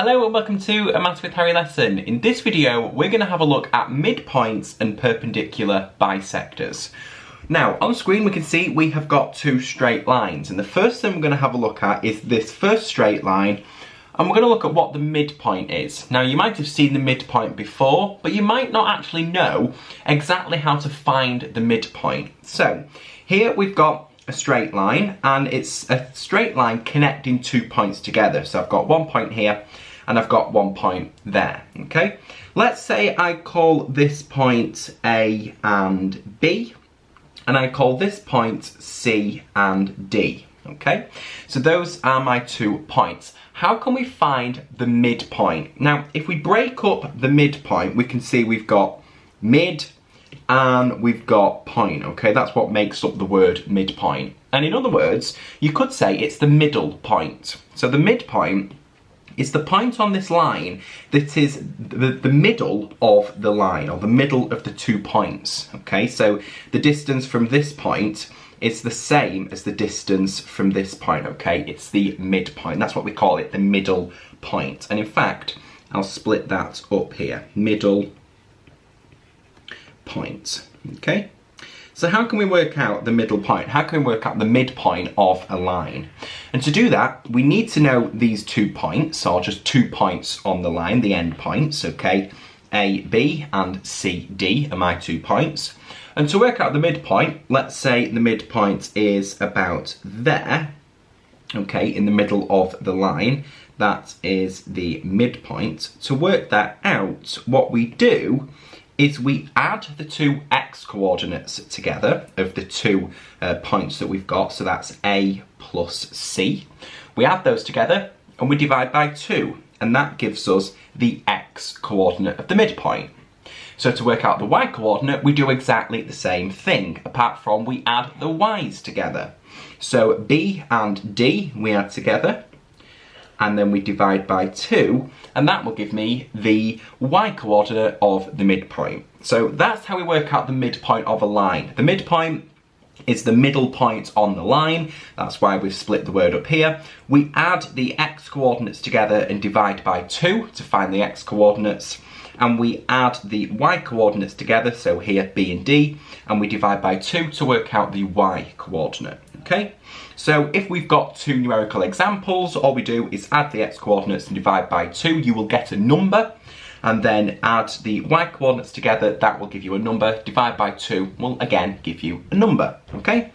Hello and welcome to a Maths with Harry lesson. In this video, we're going to have a look at midpoints and perpendicular bisectors. Now, on screen we can see we have got two straight lines, and the first thing we're going to have a look at is this first straight line, and we're going to look at what the midpoint is. Now, you might have seen the midpoint before, but you might not actually know exactly how to find the midpoint. So, here we've got a straight line, and it's a straight line connecting 2 points together. So I've got 1 point here and I've got 1 point there, okay? Let's say I call this point A and B, and I call this point C and D, okay? So those are my 2 points. How can we find the midpoint? Now, if we break up the midpoint, we can see we've got mid and we've got point, okay? That's what makes up the word midpoint. And in other words, you could say it's the middle point. So the midpoint is the point on this line that is the middle of the line, or the middle of the 2 points, okay? So the distance from this point is the same as the distance from this point, okay? It's the midpoint. That's what we call it, the middle point. And in fact, I'll split that up here, middle point, okay? So how can we work out the middle point? How can we work out the midpoint of a line? And to do that, we need to know these 2 points, or just 2 points on the line, the end points, okay? A, B, and C, D are my 2 points. And to work out the midpoint, let's say the midpoint is about there, okay, in the middle of the line. That is the midpoint. To work that out, what we do is we add the 2 x coordinates together of the 2 points that we've got, so that's A plus C. We add those together and we divide by 2, and that gives us the x coordinate of the midpoint. So to work out the y coordinate, we do exactly the same thing, apart from we add the y's together. So B and D we add together, and then we divide by 2, and that will give me the y-coordinate of the midpoint. So that's how we work out the midpoint of a line. The midpoint is the middle point on the line. That's why we've split the word up here. We add the x-coordinates together and divide by 2 to find the x-coordinates, and we add the y-coordinates together, so here B and D, and we divide by 2 to work out the y-coordinate, okay? So if we've got 2 numerical examples, all we do is add the x-coordinates and divide by 2, you will get a number, and then add the y-coordinates together, that will give you a number, divide by 2 will again give you a number, okay?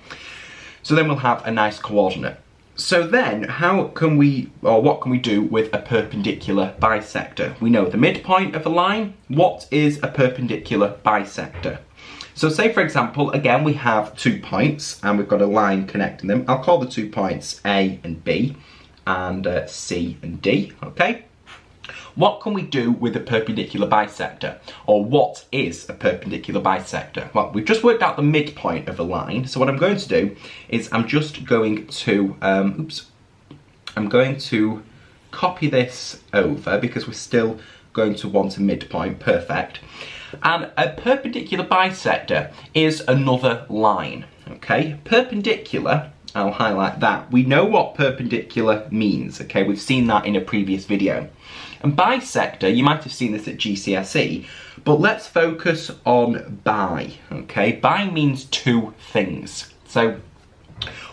So then we'll have a nice coordinate. So then, how can we, or what can we do with a perpendicular bisector? We know the midpoint of a line. What is a perpendicular bisector? So say, for example, again, we have 2 points and we've got a line connecting them. I'll call the 2 points A and B and C and D, okay? What can we do with a perpendicular bisector? Or what is a perpendicular bisector? Well, we've just worked out the midpoint of a line. So what I'm going to do is I'm just going to, I'm going to copy this over because we're still going to want a midpoint, perfect. And a perpendicular bisector is another line, okay? Perpendicular, I'll highlight that. We know what perpendicular means, okay? We've seen that in a previous video. And bisector, you might have seen this at GCSE, but let's focus on bi, okay? Bi means 2 things. So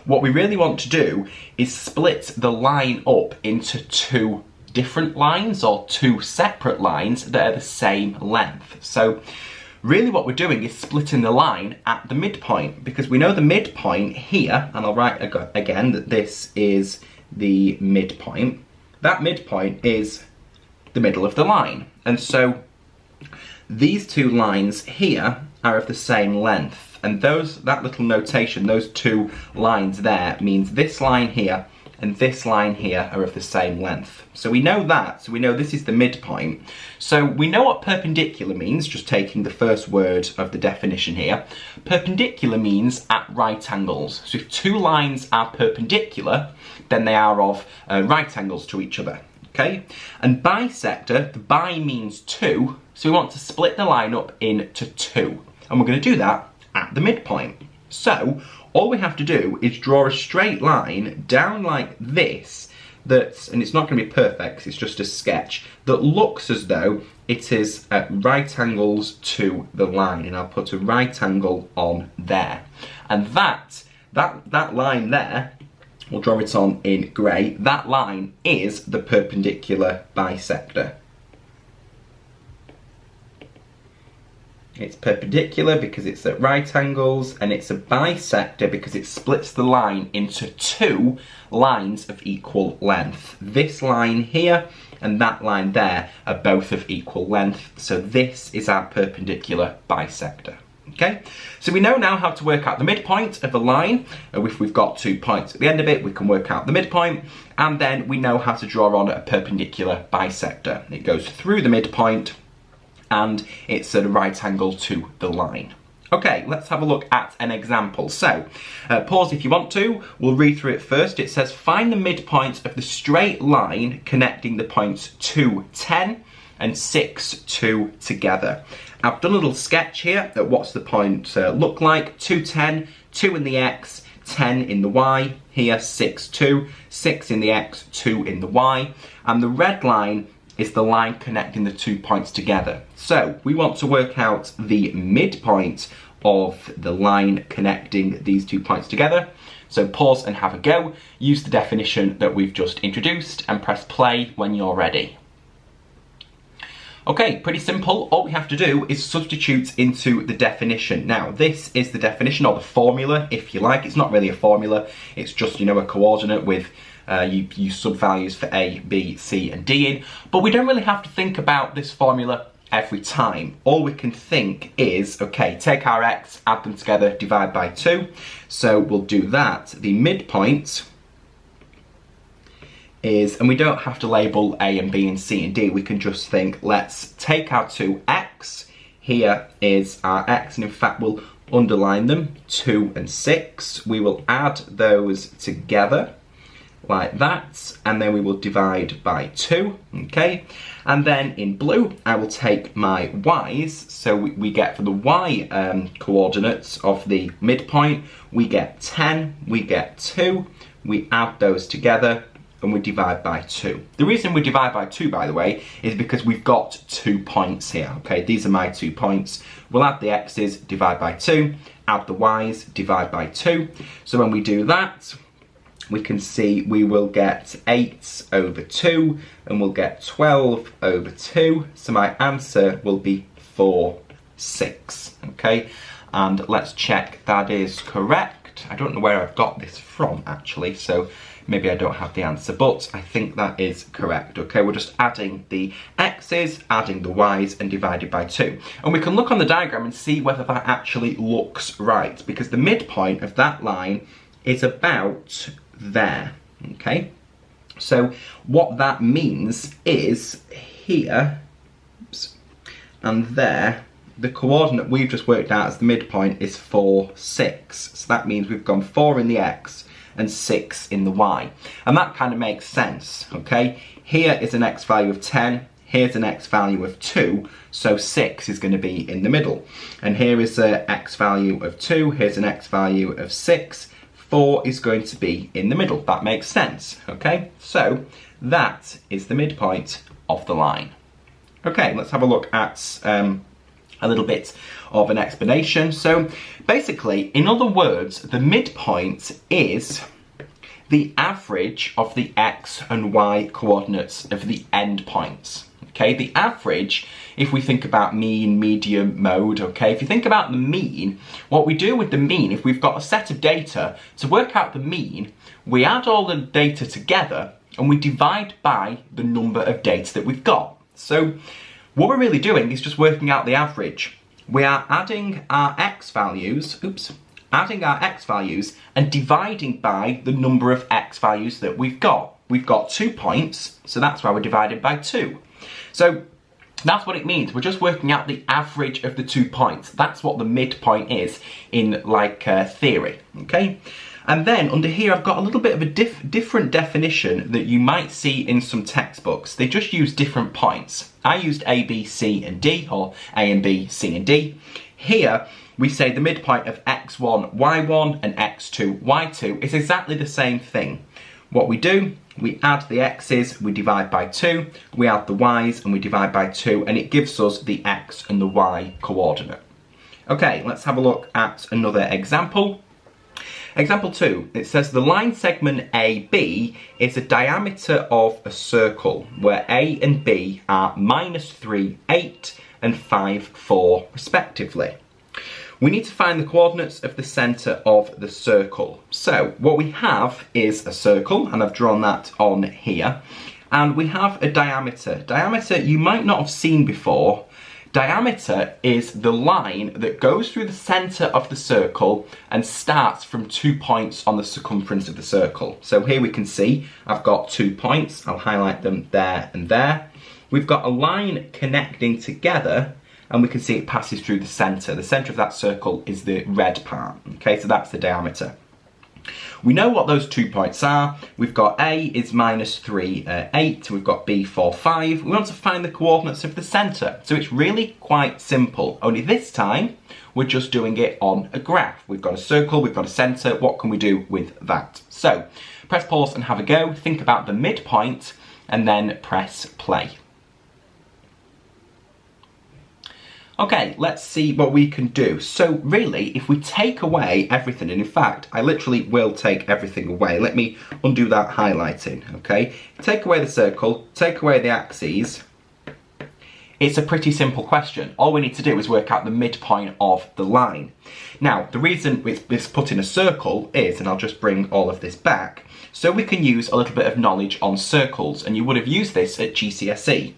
what we really want to do is split the line up into 2 different lines, or 2 separate lines that are the same length. So really what we're doing is splitting the line at the midpoint, because we know the midpoint here, and I'll write again that this is the midpoint. That midpoint is the middle of the line. And so these 2 lines here are of the same length, and that little notation, those 2 lines there, means this line here and this line here are of the same length. So we know that, so we know this is the midpoint. So we know what perpendicular means, just taking the first word of the definition here. Perpendicular means at right angles. So if 2 lines are perpendicular, then they are of right angles to each other, okay? And bisector, the bi means 2, so we want to split the line up into 2. And we're going to do that at the midpoint. So all we have to do is draw a straight line down like this that's, and it's not going to be perfect, it's just a sketch, that looks as though it is at right angles to the line, and I'll put a right angle on there. And that line there, we'll draw it on in grey, that line is the perpendicular bisector. It's perpendicular because it's at right angles, and it's a bisector because it splits the line into two lines of equal length. This line here and that line there are both of equal length, so this is our perpendicular bisector. Okay, so we know now how to work out the midpoint of a line. If we've got 2 points at the end of it, we can work out the midpoint, and then we know how to draw on a perpendicular bisector. It goes through the midpoint, and it's at a right angle to the line. Okay, let's have a look at an example. So, pause if you want to. We'll read through it first. It says, find the midpoint of the straight line connecting the points 2, 10 and 6, 2 together. I've done a little sketch here at what's the point look like. 2, 10, 2 in the x, 10 in the y. Here, 6, 2, 6 in the x, 2 in the y. And the red line is the line connecting the 2 points together. So we want to work out the midpoint of the line connecting these 2 points together. So pause and have a go. Use the definition that we've just introduced and press play when you're ready. Okay, pretty simple. All we have to do is substitute into the definition. Now, this is the definition, or the formula, if you like. It's not really a formula. It's just, you know, a coordinate with you use sub-values for A, B, C and D in. But we don't really have to think about this formula every time. All we can think is, okay, take our x, add them together, divide by 2. So we'll do that. The midpoint is, and we don't have to label A and B and C and D, we can just think, let's take our 2x, here is our x, and in fact we'll underline them, 2 and 6. We will add those together like that, and then we will divide by 2, okay? And then in blue, I will take my y's, so we get for the y coordinates of the midpoint, we get 10, we get 2, we add those together, and we divide by 2. The reason we divide by 2, by the way, is because we've got 2 points here, okay? These are my 2 points. We'll add the x's, divide by 2, add the y's, divide by 2. So when we do that, we can see we will get 8 over 2, and we'll get 12 over 2. So my answer will be 4, 6, okay? And let's check that is correct. I don't know where I've got this from, actually, so maybe I don't have the answer, but I think that is correct, okay? We're just adding the x's, adding the y's, and divided by 2. And we can look on the diagram and see whether that actually looks right, because the midpoint of that line is about there, okay? So what that means is here, oops, and there, the coordinate we've just worked out as the midpoint is 4, 6. So that means we've gone 4 in the x and 6 in the y. And that kind of makes sense, okay? Here is an x value of 10, here's an x value of 2, so 6 is going to be in the middle. And here is an x value of 2, here's an x value of 6, 4 is going to be in the middle. That makes sense, okay? So that is the midpoint of the line. Okay, let's have a look at a little bit of an explanation. So basically, in other words, the midpoint is the average of the x and y coordinates of the endpoints. Okay, the average, if we think about mean, median, mode, okay, if you think about the mean, what we do with the mean, if we've got a set of data, to work out the mean, we add all the data together and we divide by the number of data that we've got. So what we're really doing is just working out the average. We are adding our x values, adding our x values and dividing by the number of x values that we've got. We've got 2 points, so that's why we're divided by 2. So that's what it means. We're just working out the average of the 2 points. That's what the midpoint is in theory, okay? And then under here I've got a little bit of a different definition that you might see in some textbooks. They just use different points. I used A, B, C and D, or A and B, C and D. Here we say the midpoint of x1, y1 and x2, y2 is exactly the same thing. what we do, we add the x's, we divide by 2, we add the y's and we divide by 2, and it gives us the x and the y coordinate. Okay, let's have a look at another example. Example 2, it says the line segment AB is a diameter of a circle where A and B are -3, 8 and 5, 4 respectively. We need to find the coordinates of the centre of the circle. So what we have is a circle, and I've drawn that on here, and we have a diameter. Diameter you might not have seen before. Diameter is the line that goes through the centre of the circle and starts from 2 points on the circumference of the circle. So here we can see I've got 2 points. I'll highlight them there and there. We've got a line connecting together, and we can see it passes through the centre. The centre of that circle is the red part. Okay, so that's the diameter. We know what those 2 points are. We've got A is -3, 8. We've got B, 4, 5. We want to find the coordinates of the centre. So it's really quite simple. Only this time, we're just doing it on a graph. We've got a circle, we've got a centre. What can we do with that? So press pause and have a go. Think about the midpoint and then press play. Okay, let's see what we can do. So really, if we take away everything, and in fact, I literally will take everything away. Let me undo that highlighting, okay? Take away the circle, take away the axes. It's a pretty simple question. All we need to do is work out the midpoint of the line. Now, the reason it's put in a circle is, and I'll just bring all of this back, so we can use a little bit of knowledge on circles, and you would have used this at GCSE.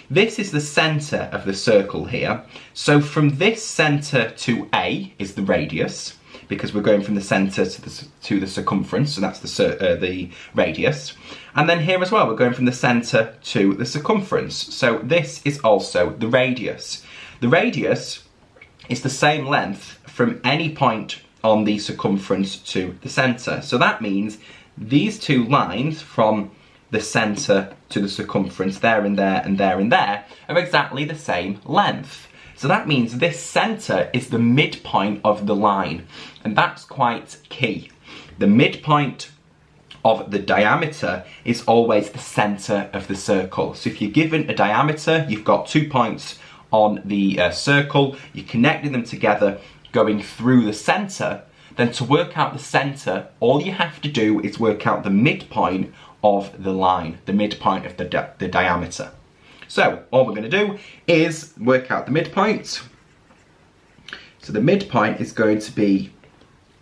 This is the centre of the circle here. So from this centre to A is the radius, because we're going from the centre to the circumference, so that's the radius. And then here as well, we're going from the centre to the circumference. So this is also the radius. The radius is the same length from any point on the circumference to the centre. So that means these two lines from the centre to the circumference, there and there and there and there, are exactly the same length. So that means this centre is the midpoint of the line, and that's quite key. The midpoint of the diameter is always the centre of the circle. So if you're given a diameter, you've got 2 points on the circle, you're connecting them together, going through the centre, then to work out the centre, all you have to do is work out the midpoint of the line, the midpoint of the diameter. So all we're going to do is work out the midpoint. So the midpoint is going to be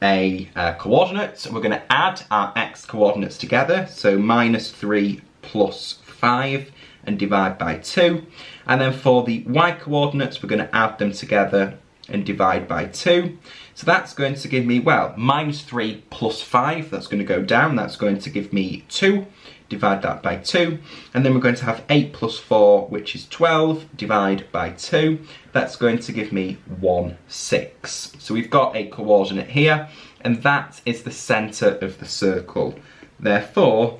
a coordinate. So we're going to add our x coordinates together. So -3 plus 5 and divide by 2. And then for the y coordinates, we're going to add them together and divide by 2. So that's going to give me, well, -3 plus 5, that's going to go down, that's going to give me 2, divide that by 2, and then we're going to have 8 plus 4, which is 12, divide by 2, that's going to give me 1, 6. So we've got a coordinate here, and that is the centre of the circle. Therefore,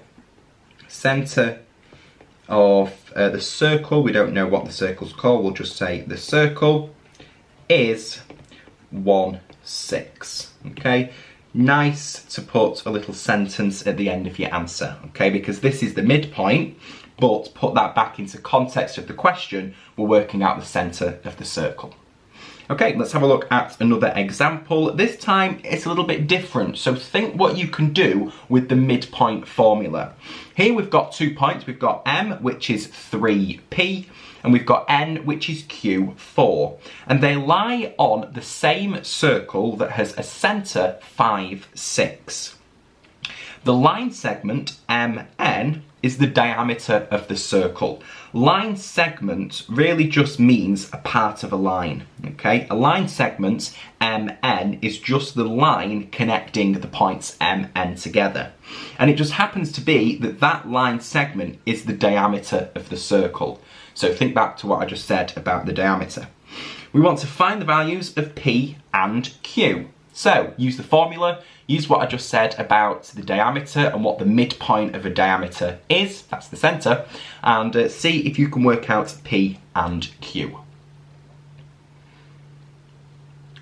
centre of the circle, we don't know what the circle's called, we'll just say the circle, is 1, 6. Okay, nice to put a little sentence at the end of your answer, okay, because this is the midpoint, but put that back into context of the question, we're working out the centre of the circle. Okay, let's have a look at another example. This time it's a little bit different, so think what you can do with the midpoint formula. Here we've got 2 points, we've got M, which is 3p, and we've got N, which is Q, 4. And they lie on the same circle that has a centre, 5, 6. The line segment, MN, is the diameter of the circle. Line segment really just means a part of a line, okay? A line segment, MN, is just the line connecting the points MN together. And it just happens to be that that line segment is the diameter of the circle. So think back to what I just said about the diameter. We want to find the values of P and Q. So use the formula, use what I just said about the diameter and what the midpoint of a diameter is, that's the centre, and see if you can work out P and Q.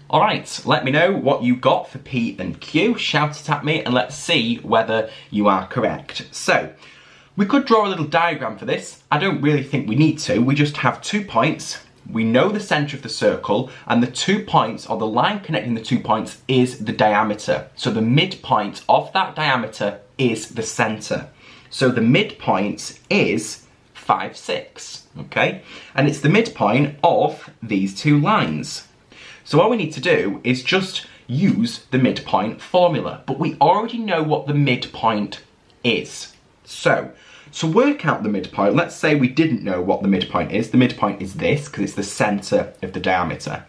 Alright, let me know what you got for P and Q, shout it at me and let's see whether you are correct. So, we could draw a little diagram for this. I don't really think we need to, we just have 2 points, we know the centre of the circle, and the 2 points, or the line connecting the 2 points, is the diameter. So the midpoint of that diameter is the centre. So the midpoint is 5, 6, okay? And it's the midpoint of these 2 lines. So all we need to do is just use the midpoint formula, but we already know what the midpoint is. So, to work out the midpoint, let's say we didn't know what the midpoint is. The midpoint is this, because it's the centre of the diameter.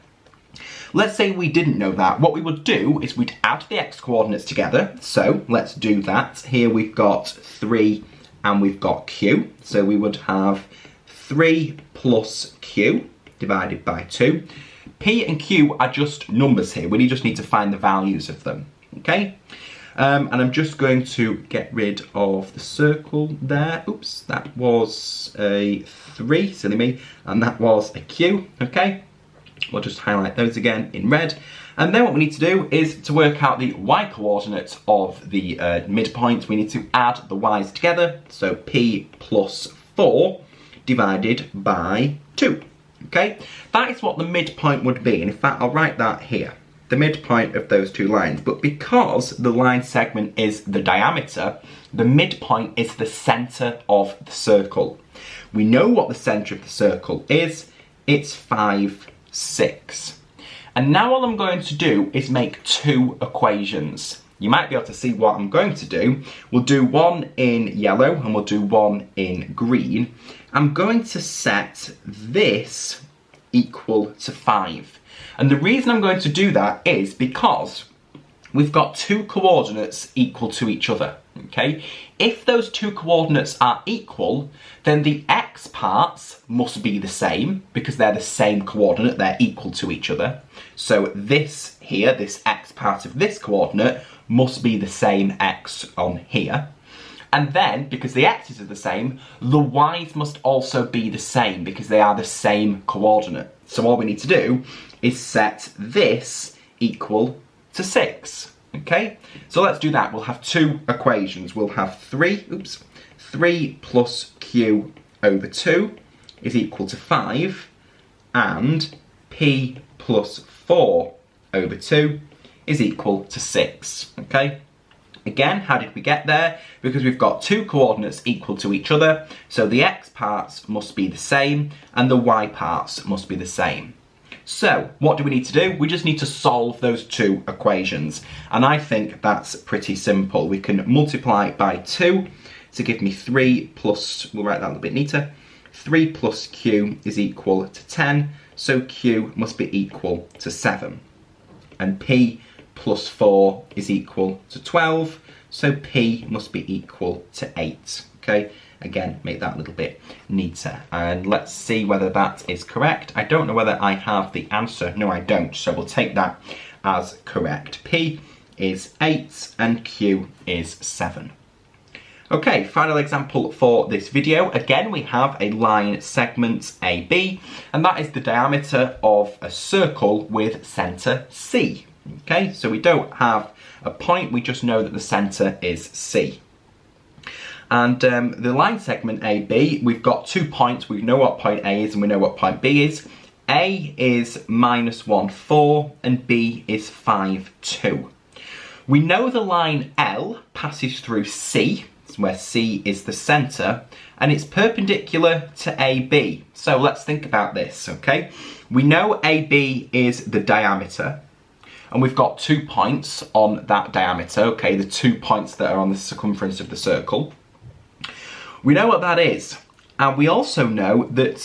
Let's say we didn't know that. What we would do is we'd add the x coordinates together. So, let's do that. Here we've got 3 and we've got q. So we would have 3 plus q divided by 2. P and Q are just numbers here. We just need to find the values of them, okay? And I'm just going to get rid of the circle there. Oops, that was a 3, silly me, and that was a Q, okay? We'll just highlight those again in red. And then what we need to do is to work out the y coordinates of the midpoint. We need to add the y's together. So P plus 4 divided by 2. Okay, that is what the midpoint would be, and in fact I'll write that here, the midpoint of those 2 lines. But because the line segment is the diameter, the midpoint is the centre of the circle. We know what the centre of the circle is, it's 5, 6. And now all I'm going to do is make 2 equations. You might be able to see what I'm going to do. We'll do one in yellow and we'll do one in green. I'm going to set this equal to 5. And the reason I'm going to do that is because we've got 2 coordinates equal to each other, okay? If those 2 coordinates are equal, then the x parts must be the same because they're the same coordinate, they're equal to each other. So this here, this x part of this coordinate, must be the same x on here. And then, because the x's are the same, the y's must also be the same because they are the same coordinate. So all we need to do is set this equal to 6, okay? So let's do that. We'll have 2 equations. We'll have 3 plus q over 2 is equal to 5, and p plus 4 over 2 is equal to 6, okay? Again, how did we get there? Because we've got 2 coordinates equal to each other, so the x parts must be the same and the y parts must be the same. So, what do we need to do? We just need to solve those 2 equations, and I think that's pretty simple. We can multiply by 2 to give me 3 plus, we'll write that a little bit neater, 3 plus q is equal to 10, so q must be equal to 7. And p plus 4 is equal to 12, so p must be equal to 8, okay? Again, make that a little bit neater. And let's see whether that is correct. I don't know whether I have the answer. No, I don't, so we'll take that as correct. P is 8 and q is 7. Okay, final example for this video. Again, we have a line segment AB, and that is the diameter of a circle with centre C. Okay, so we don't have a point, we just know that the centre is C. And the line segment AB, we've got 2 points. We know what point A is and we know what point B is. A is -1, 4 and B is 5, 2. We know the line L passes through C, where C is the centre, and it's perpendicular to AB. So let's think about this, okay? We know AB is the diameter, and we've got 2 points on that diameter, okay, the 2 points that are on the circumference of the circle. We know what that is, and we also know that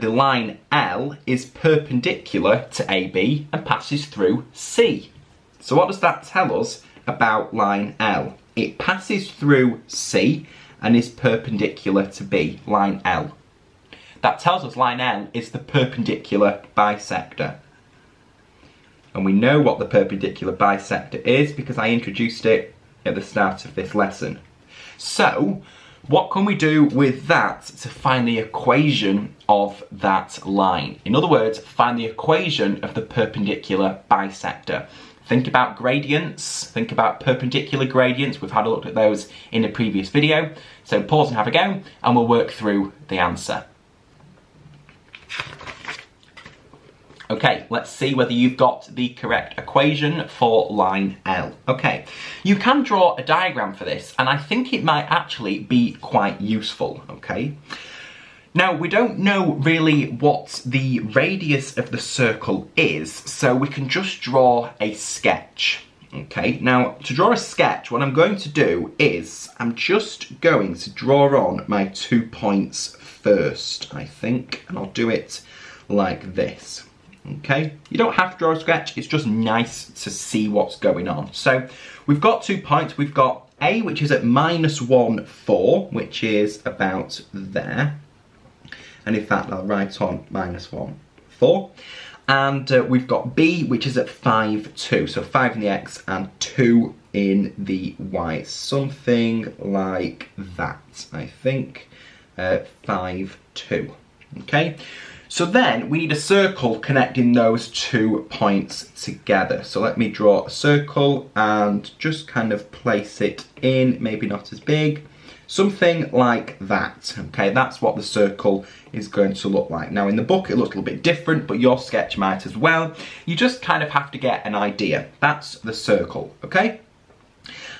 the line L is perpendicular to AB and passes through C. So what does that tell us about line L? It passes through C and is perpendicular to B, line L. That tells us line L is the perpendicular bisector. And we know what the perpendicular bisector is because I introduced it at the start of this lesson. So, what can we do with that to find the equation of that line? In other words, find the equation of the perpendicular bisector. Think about gradients, think about perpendicular gradients. We've had a look at those in a previous video. So pause and have a go, and we'll work through the answer. Okay, let's see whether you've got the correct equation for line L. Okay, you can draw a diagram for this, and I think it might actually be quite useful, okay? Now, we don't know really what the radius of the circle is, so we can just draw a sketch, okay? Now, to draw a sketch, what I'm going to do is, I'm just going to draw on my 2 points first, I think, and I'll do it like this. Okay, you don't have to draw a sketch, it's just nice to see what's going on. So we've got 2 points, we've got A, which is at -1, 4, which is about there. And in fact, I'll write on -1, 4. And we've got B, which is at 5, 2. So 5 in the X and 2 in the Y. Something like that, I think. 5, 2. Okay. So then we need a circle connecting those 2 points together. So let me draw a circle and just kind of place it in, maybe not as big, something like that. Okay, that's what the circle is going to look like. Now in the book it looks a little bit different, but your sketch might as well. You just kind of have to get an idea. That's the circle, okay?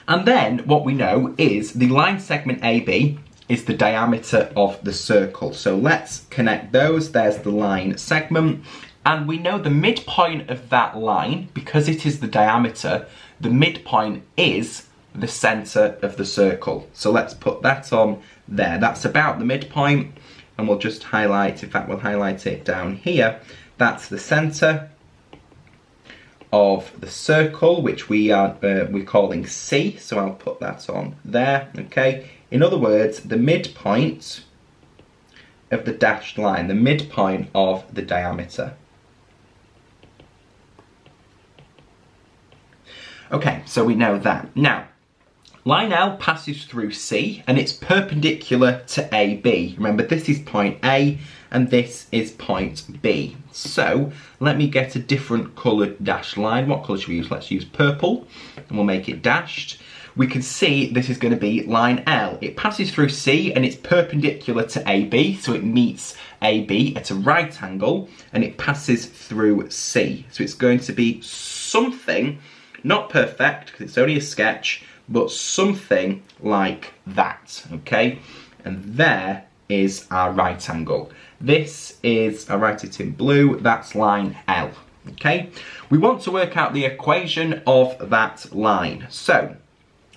And then what we know is the line segment AB is the diameter of the circle. So let's connect those. There's the line segment. And we know the midpoint of that line, because it is the diameter, the midpoint is the center of the circle. So let's put that on there. That's about the midpoint. And we'll just highlight, in fact, we'll highlight it down here. That's the center of the circle, which we're calling C. So I'll put that on there, okay? In other words, the midpoint of the dashed line, the midpoint of the diameter. Okay, so we know that. Now, line L passes through C and it's perpendicular to AB. Remember, this is point A and this is point B. So, let me get a different coloured dashed line. What colour should we use? Let's use purple and we'll make it dashed. We can see this is going to be line L. It passes through C and it's perpendicular to AB, so it meets AB at a right angle and it passes through C. So it's going to be something, not perfect because it's only a sketch, but something like that, okay? And there is our right angle. This is, I'll write it in blue, that's line L, okay? We want to work out the equation of that line. So,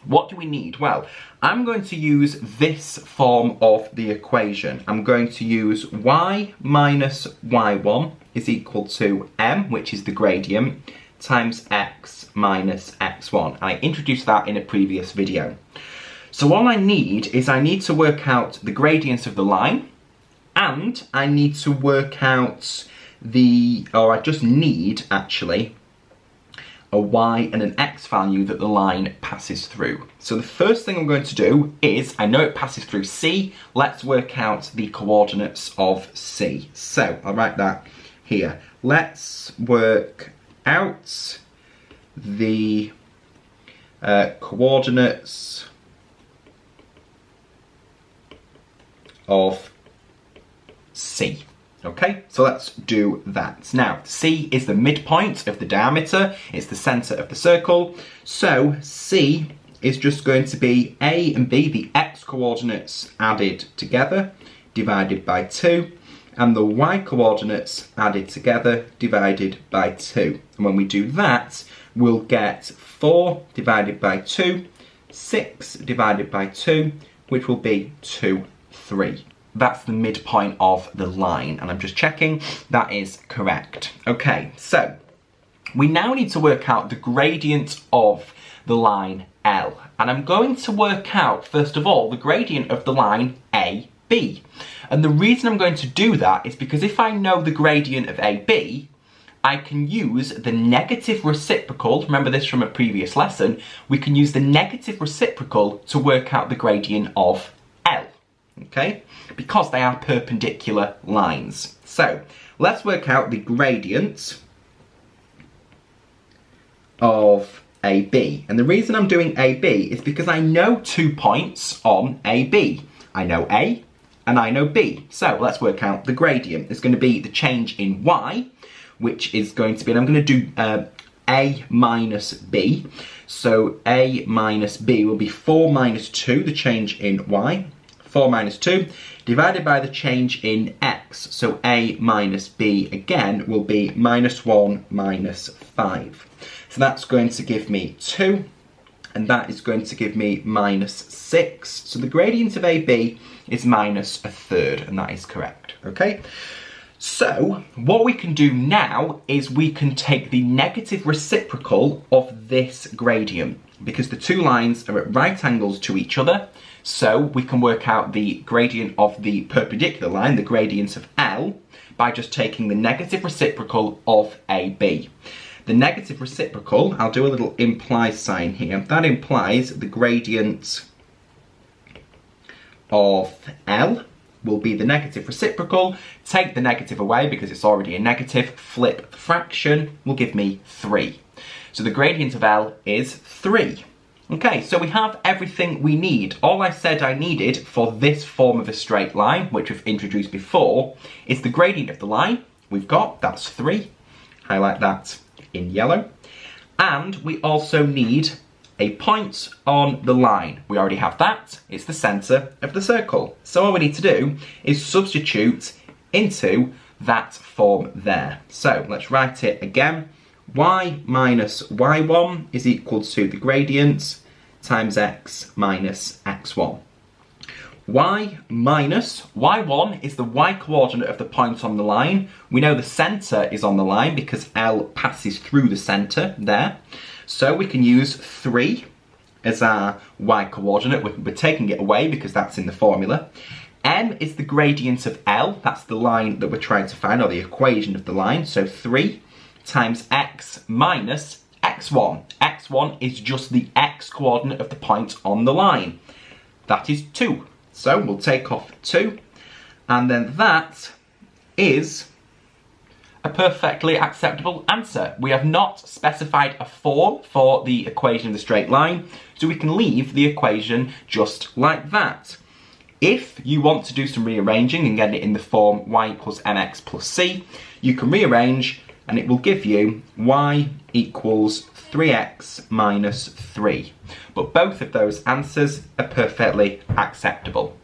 what do we need? Well, I'm going to use this form of the equation. I'm going to use y minus y1 is equal to m, which is the gradient, times x minus x1. I introduced that in a previous video. So all I need is I need to work out the gradient of the line, and I need to work out I just need, actually, a y and an x value that the line passes through. So the first thing I'm going to do is, I know it passes through C, let's work out the coordinates of C. So I'll write that here. Let's work out the coordinates of C. Okay, so let's do that. Now, C is the midpoint of the diameter, it's the centre of the circle, so C is just going to be A and B, the x coordinates added together, divided by 2, and the y coordinates added together, divided by 2. And when we do that, we'll get 4 divided by 2, 6 divided by 2, which will be 2, 3. That's the midpoint of the line, and I'm just checking that is correct. Okay, so we now need to work out the gradient of the line L, and I'm going to work out, first of all, the gradient of the line AB. And the reason I'm going to do that is because if I know the gradient of AB, I can use the negative reciprocal, remember this from a previous lesson, we can use the negative reciprocal to work out the gradient of L. okay? Because they are perpendicular lines. So, let's work out the gradient of AB. And the reason I'm doing AB is because I know 2 points on AB. I know A and I know B. So let's work out the gradient. It's going to be the change in Y, which is going to be, and I'm going to do A minus B. So A minus B will be 4 minus 2, the change in Y. 4 minus 2 divided by the change in X. So A minus B again will be minus 1 minus 5. So that's going to give me 2, and that is going to give me minus 6. So the gradient of AB is minus 1/3, and that is correct, okay? So what we can do now is we can take the negative reciprocal of this gradient, because the two lines are at right angles to each other. So we can work out the gradient of the perpendicular line, the gradient of L, by just taking the negative reciprocal of AB. The negative reciprocal, I'll do a little imply sign here, that implies the gradient of L will be the negative reciprocal. Take the negative away because it's already a negative, flip the fraction, will give me 3. So the gradient of L is 3. Okay, so we have everything we need. All I said I needed for this form of a straight line, which we've introduced before, is the gradient of the line. We've got, that's 3. Highlight that in yellow. And we also need a point on the line. We already have that. It's the centre of the circle. So all we need to do is substitute into that form there. So let's write it again. Y minus y1 is equal to the gradient times x minus x1. Y minus y1 is the y coordinate of the point on the line. We know the centre is on the line because L passes through the centre there. So we can use 3 as our y coordinate. We're taking it away because that's in the formula. M is the gradient of L. That's the line that we're trying to find, or the equation of the line. So 3 times x minus x1. x1 is just the x coordinate of the point on the line. That is 2. So we'll take off 2, and then that is a perfectly acceptable answer. We have not specified a form for the equation of the straight line, so we can leave the equation just like that. If you want to do some rearranging and get it in the form y equals mx plus c, you can rearrange and it will give you y equals 3x minus 3. But both of those answers are perfectly acceptable.